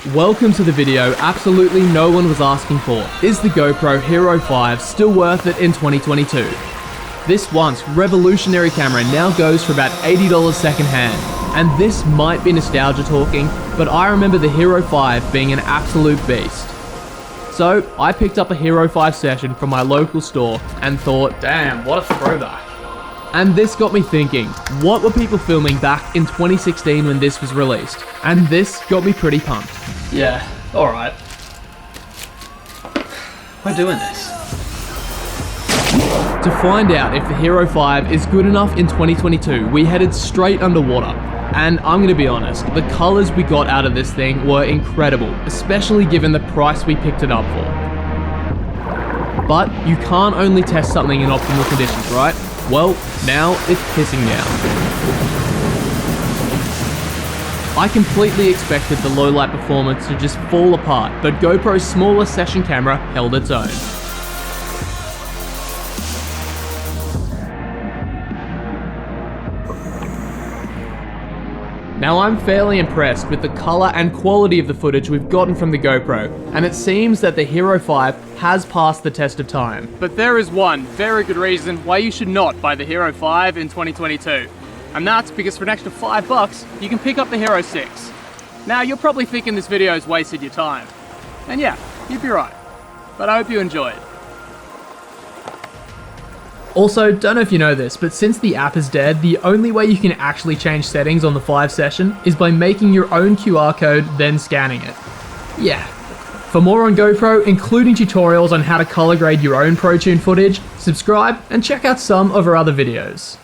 Welcome to the video absolutely no one was asking for. Is the GoPro Hero 5 still worth it in 2022? This once revolutionary camera now goes for about $80 secondhand. And this might be nostalgia talking, but I remember the Hero 5 being an absolute beast. So I picked up a Hero 5 session from my local store and thought, damn, what a throwback. And this got me thinking, what were people filming back in 2016 when this was released? And this got me pretty pumped. Yeah, alright. We're doing this. To find out if the Hero 5 is good enough in 2022, we headed straight underwater. And I'm gonna be honest, the colors we got out of this thing were incredible, especially given the price we picked it up for. But you can't only test something in optimal conditions, right? Well, now it's pissing down. I completely expected the low light performance to just fall apart, but GoPro's smaller session camera held its own. Now I'm fairly impressed with the color and quality of the footage we've gotten from the GoPro, and it seems that the Hero 5 has passed the test of time. But there is one very good reason why you should not buy the Hero 5 in 2022. And that's because for an extra $5, you can pick up the Hero 6. Now you're probably thinking this video has wasted your time. And yeah, you'd be right. But I hope you enjoy it. Also, don't know if you know this, but since the app is dead, the only way you can actually change settings on the 5 session is by making your own QR code, then scanning it. Yeah. For more on GoPro, including tutorials on how to color grade your own ProTune footage, subscribe and check out some of our other videos.